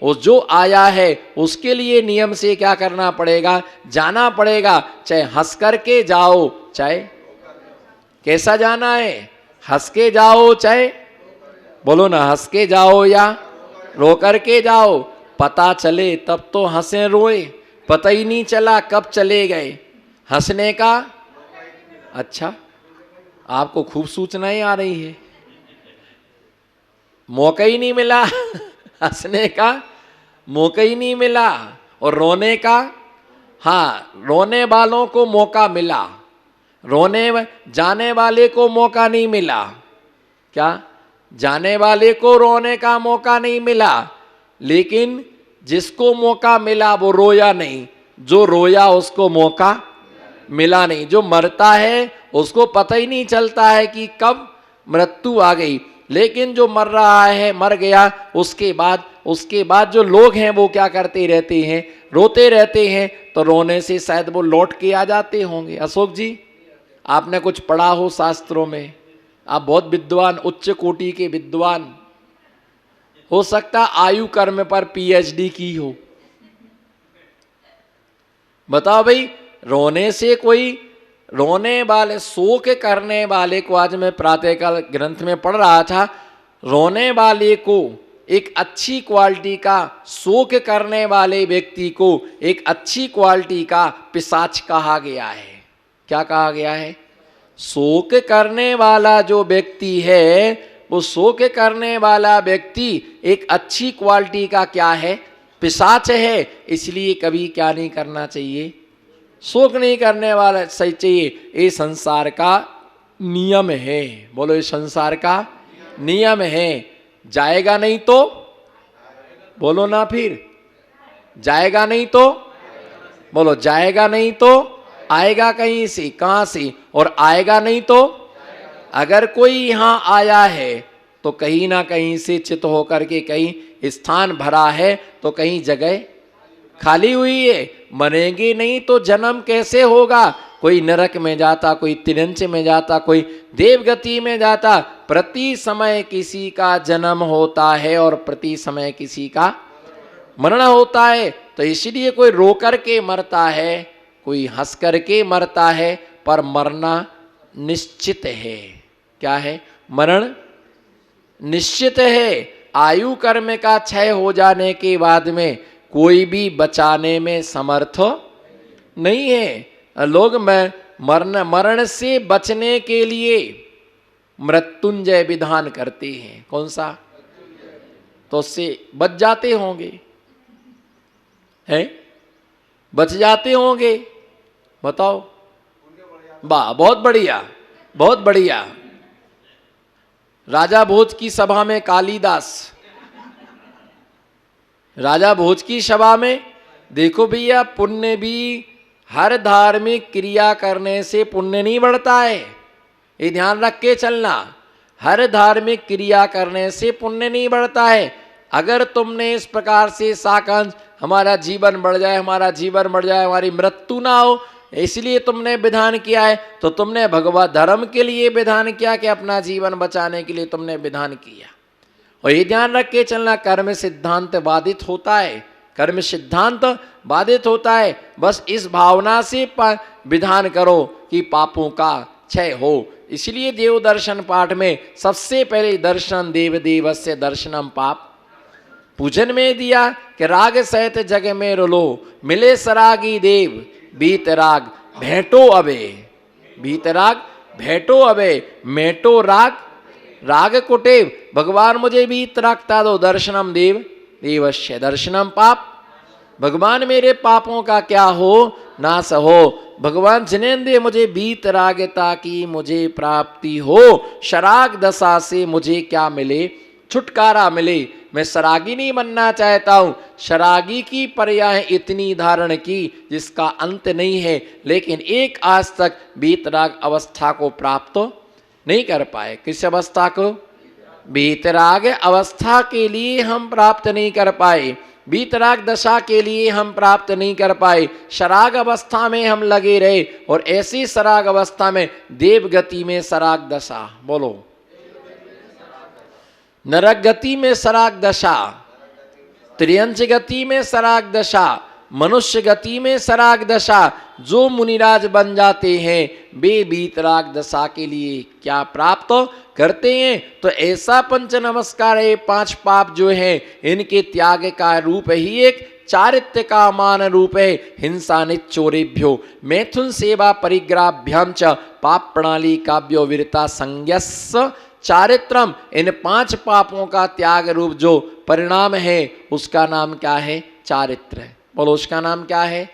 उस जो आया है उसके लिए नियम से क्या करना पड़ेगा, जाना पड़ेगा। चाहे हंस करके जाओ, चाहे कैसा जाना है, हंस के जाओ चाहे, बोलो ना, हंस के जाओ या रो करके जाओ। पता चले तब तो हंसे रोए, पता ही नहीं चला कब चले गए। हंसने का, अच्छा आपको खूब सूचनाएं आ रही है, मौका ही नहीं मिला हंसने का मौका ही नहीं मिला। और रोने का, हाँ रोने वालों को मौका मिला, रोने जाने वाले को मौका नहीं मिला। क्या, जाने वाले को रोने का मौका नहीं मिला, लेकिन जिसको मौका मिला वो रोया नहीं, जो रोया उसको मौका मिला नहीं। जो मरता है उसको पता ही नहीं चलता है कि कब मृत्यु आ गई, लेकिन जो मर रहा है, मर गया, उसके बाद जो लोग हैं वो क्या करते रहते हैं, रोते रहते हैं। तो रोने से शायद वो लौट के आ जाते होंगे। अशोक जी, आपने कुछ पढ़ा हो शास्त्रों में, आप बहुत विद्वान, उच्च कोटि के विद्वान, हो सकता आयु कर्म पर पीएचडी की हो। बताओ भाई, रोने से कोई, रोने वाले, शोक करने वाले को, आज मैं प्रातःकाल ग्रंथ में पढ़ रहा था, रोने वाले को एक अच्छी क्वालिटी का, शोक करने वाले व्यक्ति को एक अच्छी क्वालिटी का पिशाच कहा गया है। क्या कहा गया है? शोक करने वाला जो व्यक्ति है, वो शोक करने वाला व्यक्ति एक अच्छी क्वालिटी का क्या है? पिशाच है। इसलिए कभी क्या नहीं करना चाहिए? शोक नहीं करने वाला सही चाहिए। ये संसार का नियम है। बोलो, ये संसार का नियम है। जाएगा नहीं तो, बोलो ना, फिर जाएगा नहीं तो, बोलो जाएगा नहीं तो आएगा कहीं से, कहां से? और आएगा नहीं तो, अगर कोई यहां आया है तो कहीं ना कहीं से चित होकर के कहीं स्थान भरा है, तो कहीं जगह खाली हुई है। मरेंगे नहीं तो जन्म कैसे होगा? कोई नरक में जाता, कोई तिरंच में जाता, कोई देवगति में जाता। प्रति समय किसी का जन्म होता है और प्रति समय किसी का मरण होता है। तो इसलिए कोई रो करके मरता है, कोई हंस करके मरता है, पर मरना निश्चित है। क्या है? मरण निश्चित है। आयु कर्म का क्षय हो जाने के बाद में कोई भी बचाने में समर्थ नहीं है। लोग मरण से बचने के लिए मृत्युंजय विधान करते हैं। कौन सा? तो उससे बच जाते होंगे, हैं? बच जाते होंगे। बताओ। वाह, बहुत बढ़िया, बहुत बढ़िया। राजा भोज की सभा में कालिदास, राजा भोज की सभा में देखो भैया, पुण्य भी, हर धार्मिक क्रिया करने से पुण्य नहीं बढ़ता है। ये ध्यान रख के चलना। हर धार्मिक क्रिया करने से पुण्य नहीं बढ़ता है। अगर तुमने इस प्रकार से साकांश, हमारा जीवन बढ़ जाए, हमारा जीवन बढ़ जाए, हमारी मृत्यु ना हो, इसलिए तुमने विधान किया है, तो तुमने भगवत धर्म के लिए विधान किया कि अपना जीवन बचाने के लिए तुमने विधान किया। और ये ध्यान रख के चलना, कर्म सिद्धांत बाधित होता है, कर्म सिद्धांत बाधित होता है। बस इस भावना से विधान करो कि पापों का क्षय हो। इसलिए देव दर्शन पाठ में सबसे पहले दर्शन देव देवस्य दर्शनम पाप पूजन में दिया कि राग सहित जग में रुलो, मिले सरागी देव बीतराग भेंटो अबे, बीतराग भेंटो अबे, मेटो राग राग कुटेव। भगवान मुझे बीत रखता दो, दर्शनम देव देवश्य दर्शनम पाप, भगवान मेरे पापों का क्या हो? नाश हो। भगवान जिनेंद्र मुझे बीत रागता की मुझे प्राप्ति हो, शराग दशा से मुझे क्या मिले? छुटकारा मिले। मैं सरागी नहीं बनना चाहता हूं। शरागी की पर्याय इतनी धारण की जिसका अंत नहीं है, लेकिन एक आज तक बीतराग अवस्था को प्राप्त नहीं कर पाए। किस अवस्था को? बीतराग अवस्था के लिए हम प्राप्त नहीं कर पाए, बीतराग दशा के लिए हम प्राप्त नहीं कर पाए। शराग अवस्था में हम लगे रहे, और ऐसी शराग अवस्था में देव गति में शराग दशा, बोलो, नरक गति में शराग दशा, त्रियंच गति में सराग दशा, मनुष्य गति में सराग दशा, जो मुनिराज बन जाते हैं वे बीतराग दशा के लिए क्या प्राप्त करते हैं? तो ऐसा पंच नमस्कार है, 5 पाप जो है इनके त्याग का रूप ही एक चारित्र्य का मान रूप है। हिंसा निचोरेभ्यो मैथुन सेवा परिग्राभ्याम च पाप प्रणाली काव्यो वीरता संज्ञस चारित्रम। इन 5 पापों का त्याग रूप जो परिणाम है उसका नाम क्या है? चारित्र। बोलो उसका नाम क्या है?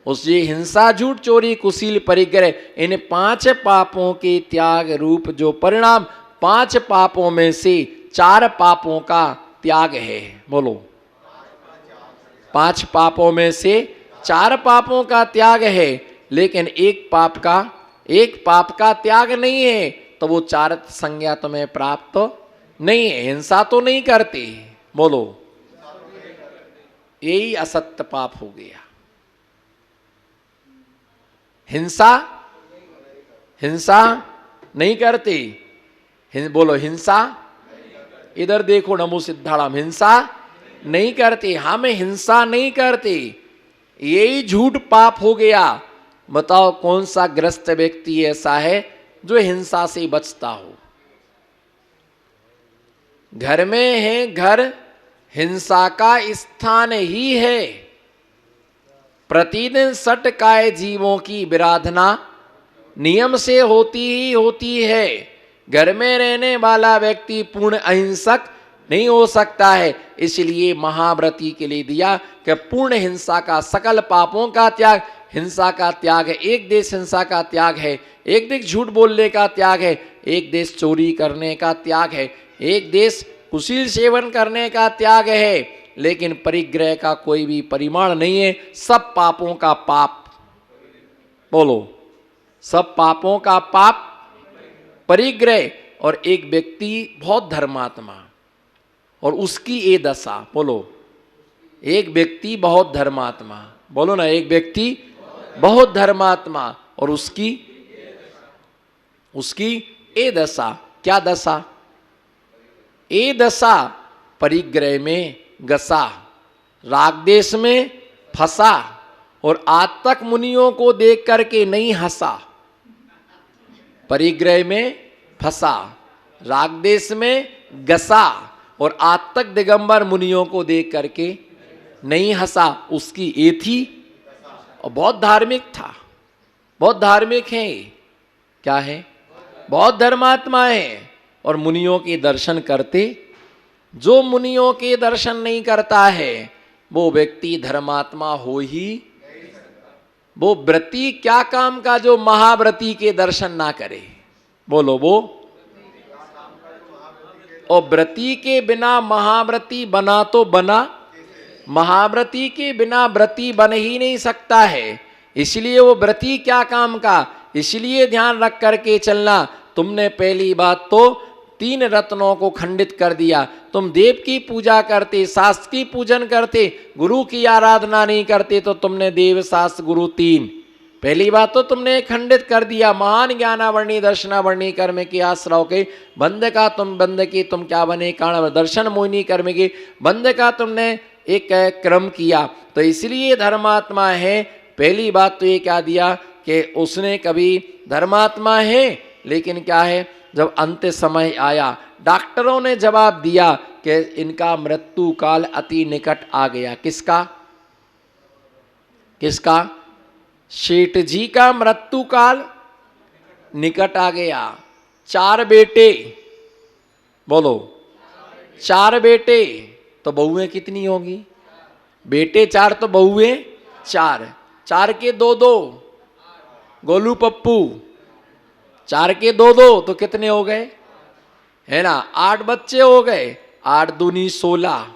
उस ये हिंसा, झूठ, चोरी, कुशील, परिग्रह, इन 5 पापों के त्याग रूप जो परिणाम, 5 पापों में से 4 पापों का त्याग है। बोलो 5 पापों में से 4 पापों का त्याग है, लेकिन एक पाप का त्याग नहीं है, तो वो चारित्र संज्ञा तुम्हें प्राप्त नहीं है। हिंसा तो नहीं करते, बोलो यही असत्य पाप हो गया। हिंसा नहीं करते, बोलो हिंसा, इधर देखो नमो सिद्धाराम, हिंसा नहीं करते, हम हिंसा नहीं करते, यही झूठ पाप हो गया। बताओ कौन सा ग्रस्त व्यक्ति ऐसा है जो हिंसा से बचता हो? घर में है, घर हिंसा का स्थान ही है। प्रतिदिन सटकाए जीवों की विराधना नियम से होती ही होती है। घर में रहने वाला व्यक्ति पूर्ण अहिंसक नहीं हो सकता है, इसलिए महाव्रती के लिए दिया कि पूर्ण हिंसा का, सकल पापों का त्याग, हिंसा का त्याग है। एक देश हिंसा का त्याग है, एक देश झूठ बोलने का त्याग है, एक देश चोरी करने का त्याग है, एक देश कुशील सेवन करने का त्याग है, लेकिन परिग्रह का कोई भी परिमाण नहीं है। सब पापों का पाप, बोलो सब पापों का पाप परिग्रह। और एक व्यक्ति बहुत धर्मात्मा और उसकी ये दशा, बोलो एक व्यक्ति बहुत धर्मात्मा, बोलो ना एक व्यक्ति बहुत धर्मात्मा और उसकी ये दशा, क्या दशा? ये दशा परिग्रह में गसा, राग देश में फंसा और आज तक मुनियों को देख करके नहीं हंसा। परिग्रह में फंसा, राग देश में गसा और आज तक दिगंबर मुनियों को देख करके नहीं हंसा, उसकी ये थी। और बहुत धार्मिक था, बहुत धार्मिक है, क्या है? बहुत धर्मात्मा है और मुनियों के दर्शन करते। जो मुनियों के दर्शन नहीं करता है वो व्यक्ति धर्मात्मा हो ही, वो व्रती क्या काम का जो महाव्रती के दर्शन ना करे, बोलो वो। और व्रती के बिना महाव्रती बना तो बना, महाव्रती के बिना व्रती बन ही नहीं सकता है। इसलिए वो व्रती क्या काम का, इसलिए ध्यान रख करके चलना। तुमने पहली बात तो 3 रत्नों को खंडित कर दिया। तुम देव की पूजा करते, शास्त्र की पूजन करते, गुरु की आराधना नहीं करते, तो तुमने देव शास्त्र गुरु 3, पहली बात तो तुमने खंडित कर दिया। महान ज्ञानावर्णी दर्शनावर्णी कर्म के आश्रव के बंद का तुम बंद के तुम क्या बने कारण दर्शन मोहिनी कर्म के बंद का तुमने एक क्रम किया। तो इसलिए धर्मात्मा है। पहली बात तो ये क्या दिया कि उसने कभी धर्मात्मा है, लेकिन क्या है जब अंत समय आया डॉक्टरों ने जवाब दिया कि इनका मृत्यु काल अति निकट आ गया। किसका? किसका? शेठ जी का मृत्यु काल निकट आ गया। 4 बेटे, बोलो 4 बेटे, तो बहुएं कितनी होगी? बेटे 4 तो बहुएं 4, 4 के 2-2 गोलू पप्पू, 4 के 2-2 तो कितने हो गए? है ना, 8 बच्चे हो गए। 8 दूनी 16,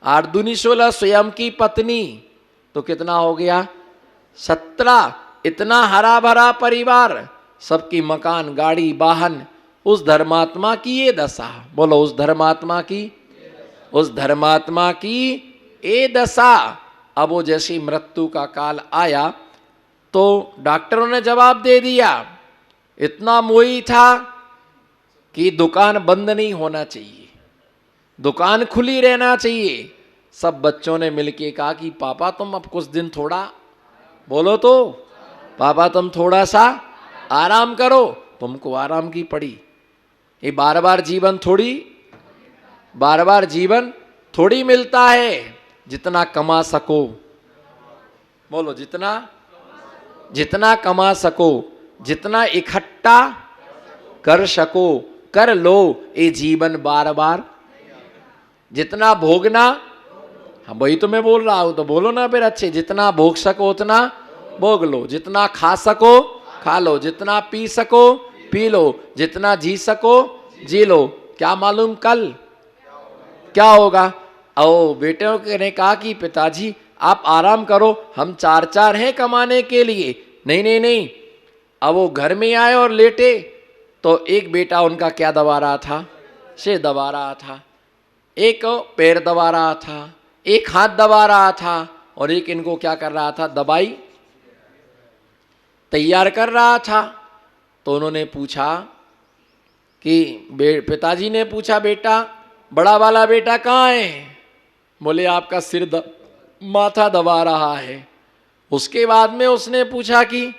8 दूनी 16, स्वयं की पत्नी तो कितना हो गया? 17। इतना हरा भरा परिवार, सबकी मकान गाड़ी वाहन। उस धर्मात्मा की ये दशा, बोलो उस धर्मात्मा की, उस धर्मात्मा की ये दशा। अब वो जैसी मृत्यु का काल आया तो डॉक्टरों ने जवाब दे दिया। इतना मोही था कि दुकान बंद नहीं होना चाहिए, दुकान खुली रहना चाहिए। सब बच्चों ने मिलके कहा कि पापा तुम अब कुछ दिन थोड़ा, बोलो तो, पापा तुम थोड़ा सा आराम करो। तुमको आराम की पड़ी। ये बार बार जीवन थोड़ी मिलता है। जितना कमा सको, बोलो, जितना कमा सको, जितना इकट्ठा कर सको कर लो। ये जीवन बार बार, जितना भोगना, हाँ वही तो मैं बोल रहा हूं, तो बोलो ना फिर अच्छे। जितना भोग सको उतना भोग लो, जितना खा सको खा लो, जितना पी सको पी लो, जितना जी सको जी लो। क्या मालूम कल क्या होगा। ओ बेटों ने कहा कि पिताजी आप आराम करो, हम चार हैं कमाने के लिए। नहीं नहीं नहीं। अब वो घर में आए और लेटे तो एक बेटा उनका क्या दबा रहा था, सिर दबा रहा था, एक पैर दबा रहा था, एक हाथ दबा रहा था, और एक इनको क्या कर रहा था, दवाई तैयार कर रहा था। तो उन्होंने पूछा कि पिताजी ने पूछा, बेटा बड़ा वाला बेटा कहाँ है? बोले आपका माथा दबा रहा है। उसके बाद में उसने पूछा कि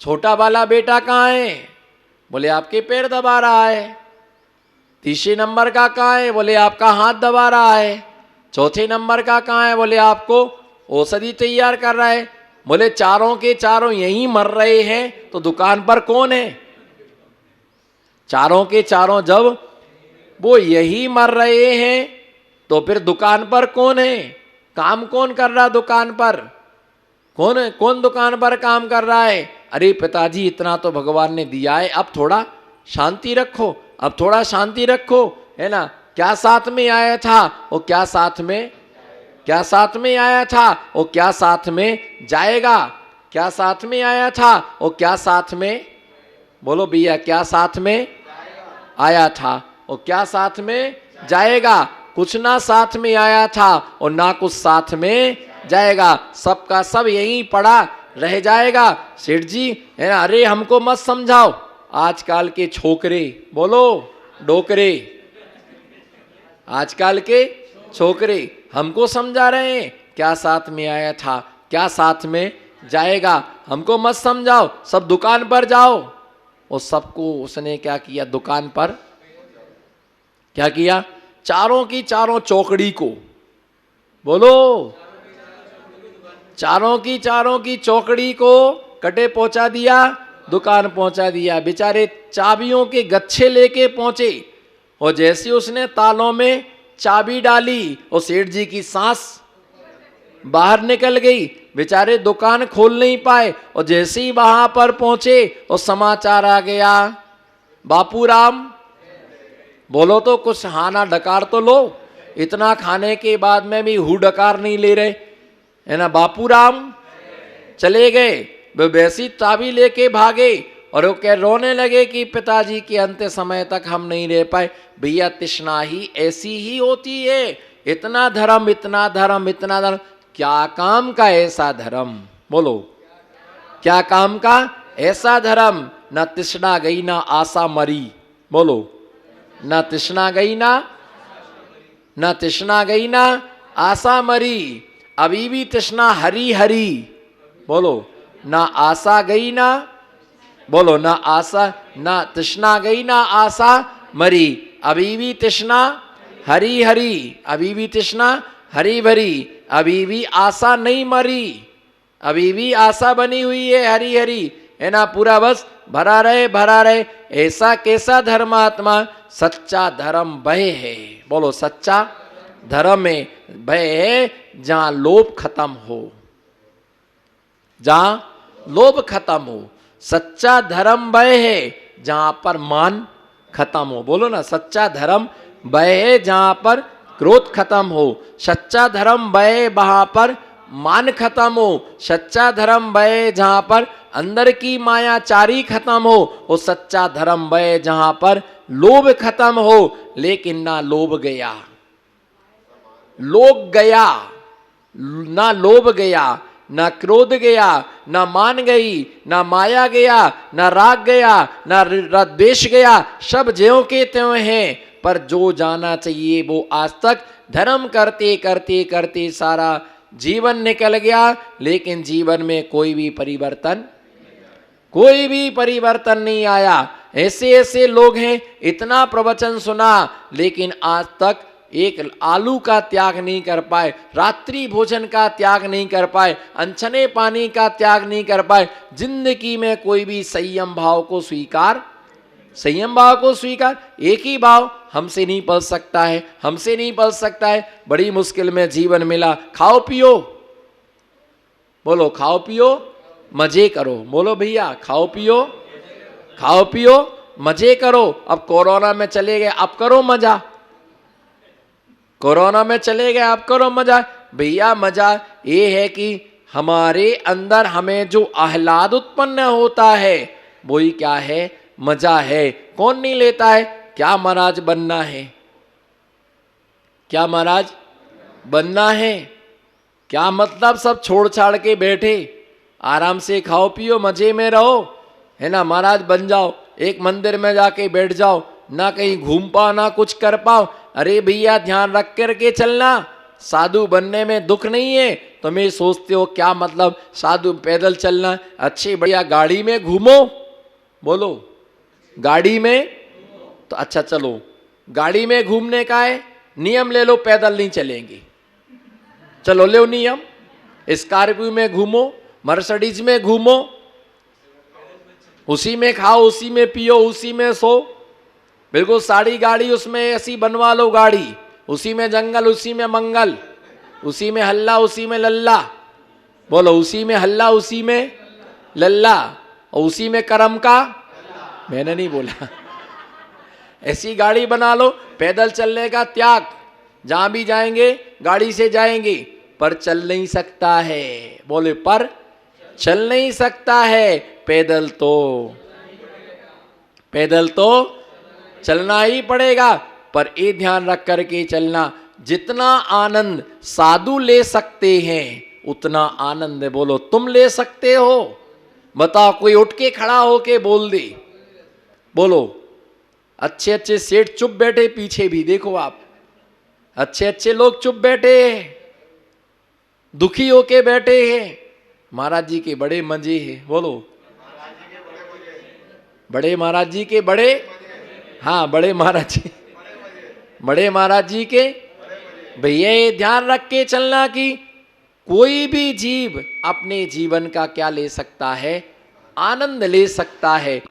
छोटा वाला बेटा कहाँ है? बोले आपके पैर दबा रहा है। तीसरे नंबर का कहाँ है? बोले आपका हाथ दबा रहा है। चौथे नंबर का कहाँ है? बोले आपको औषधि तैयार कर रहा है। बोले चारों के चारों यहीं मर रहे हैं तो दुकान पर कौन है? चारों के चारों जब वो यही मर रहे हैं तो फिर दुकान पर कौन है? काम कौन कर रहा दुकान पर? कौन दुकान पर काम कर रहा है? अरे पिताजी इतना तो भगवान ने दिया है, अब थोड़ा शांति रखो, अब थोड़ा शांति रखो, है ना। क्या साथ में आया था वो क्या साथ में आया था वो क्या साथ में जाएगा। क्या साथ में आया था वो क्या साथ में, बोलो भैया, क्या साथ में आया था वो क्या साथ में जाएगा। कुछ ना साथ में आया था और ना कुछ साथ में जाएगा, सबका सब यहीं पड़ा रह जाएगा। सेठ जी, है ना, अरे हमको मत समझाओ, आजकल के छोकरे, बोलो डोकरे, आजकल के छोकरे हमको समझा रहे हैं क्या साथ में आया था क्या साथ में जाएगा। हमको मत समझाओ, सब दुकान पर जाओ। और सबको उसने क्या किया, दुकान पर क्या किया, चारों की चारों चौकड़ी को, बोलो, चारों की चौकड़ी को कटे पहुंचा दिया, दुकान पहुंचा दिया। बेचारे चाबियों के गच्छे लेके पहुंचे और जैसे उसने तालों में चाबी डाली और सेठ जी की सांस बाहर निकल गई। बेचारे दुकान खोल नहीं पाए और जैसे ही वहां पर पहुंचे और समाचार आ गया, बापूराम, बोलो तो कुछ हाना डकार तो लो, इतना खाने के बाद में भी हु डकार नहीं ले रहे, है ना। बापूराम चले गए, वे वैसी चाबी लेके भागे और वो क्या रोने लगे कि पिताजी के अंत समय तक हम नहीं रह पाए। भैया तृष्णा ही ऐसी ही होती है, इतना धर्म इतना धर्म इतना धर्म, क्या काम का ऐसा धर्म, बोलो क्या काम का ऐसा धर्म। न तृष्णा गई ना आशा मरी, बोलो, न तृष्णा गई ना आशा मरी। अभी भी तृष्णा हरी हरी, बोलो, ना आशा गई ना, बोलो, ना आशा, ना तृष्णा गई ना आशा मरी। अभी भी तृष्णा हरी हरी, अभी भी तृष्णा हरी भरी, अभी भी आशा नहीं मरी, अभी भी आशा बनी हुई है हरी हरी, है ना। पूरा बस भरा रहे। ऐसा कैसा धर्मात्मा, सच्चा धर्म भय है, बोलो, सच्चा धर्म में भय है जहां लोभ खत्म हो, जहां लोभ खत्म हो। सच्चा धर्म भय है जहां पर मान खत्म हो, बोलो ना, सच्चा धर्म भय है जहां पर क्रोध खत्म हो। सच्चा धर्म भय वहां पर मान खत्म हो। सच्चा धर्म भय जहां पर अंदर की मायाचारी खत्म हो। और सच्चा धर्म भय जहां पर लोभ खत्म हो। लेकिन ना लोभ गया, ना लोभ गया, ना क्रोध गया, ना मान गई, ना माया गया, ना राग गया, ना द्वेष गया, सब ज्यों के त्यों हैं। पर जो जाना चाहिए वो आज तक धर्म करते करते करते सारा जीवन निकल गया, लेकिन जीवन में कोई भी परिवर्तन नहीं आया। ऐसे ऐसे लोग हैं, इतना प्रवचन सुना लेकिन आज तक एक आलू का त्याग नहीं कर पाए, रात्रि भोजन का त्याग नहीं कर पाए, अनछने पानी का त्याग नहीं कर पाए। जिंदगी में कोई भी संयम भाव को स्वीकार, एक ही भाव हमसे नहीं पल सकता है। बड़ी मुश्किल में जीवन मिला, खाओ पियो, बोलो खाओ पियो मजे करो, बोलो भैया खाओ पियो मजे करो। अब कोरोना में चले गए, अब करो मजा, कोरोना में चले गए अब करो मजा। भैया मजा ये है कि हमारे अंदर हमें जो आह्लाद उत्पन्न होता है वही क्या है, मजा है। कौन नहीं लेता है? क्या महाराज बनना है, क्या महाराज बनना है, क्या मतलब सब छोड़ छाड़ के बैठे, आराम से खाओ पियो मजे में रहो, है ना महाराज बन जाओ, एक मंदिर में जाके बैठ जाओ, ना कहीं घूम पाओ ना कुछ कर पाओ। अरे भैया ध्यान रख करके चलना, साधु बनने में दुख नहीं है। तुम ये सोचते हो क्या मतलब साधु पैदल चलना, अच्छी बढ़िया गाड़ी में घूमो, बोलो गाड़ी में, तो अच्छा चलो गाड़ी में घूमने का है, नियम ले लो पैदल नहीं चलेंगे, चलो ले नियम, स्कॉर्पियो में घूमो, मर्सिडीज में घूमो, उसी में खाओ, उसी में पियो, उसी में सो, बिल्कुल साड़ी गाड़ी उसमें ऐसी बनवा लो गाड़ी, उसी में जंगल उसी में मंगल, उसी में हल्ला उसी में लल्ला, बोलो उसी में हल्ला उसी में लल्ला, और उसी में करम का, मैंने नहीं बोला, ऐसी गाड़ी बना लो। पैदल चलने का त्याग, जहां भी जाएंगे गाड़ी से जाएंगे, पर चल नहीं सकता है, बोले पर चल नहीं सकता है, पैदल तो चलना ही पड़ेगा। पर ये ध्यान रख करके चलना, जितना आनंद साधु ले सकते हैं उतना आनंद बोलो तुम ले सकते हो। बताओ कोई उठ के खड़ा होके बोल दे, बोलो अच्छे अच्छे सेठ चुप बैठे, पीछे भी देखो आप अच्छे अच्छे लोग चुप बैठे हैं, दुखी होके बैठे हैं, महाराज जी के बड़े मजे हैं, बोलो बड़े महाराज जी के बड़े, हाँ बड़े महाराज जी के। भैया ये ध्यान रख के चलना कि कोई भी जीव अपने जीवन का क्या ले सकता है, आनंद ले सकता है।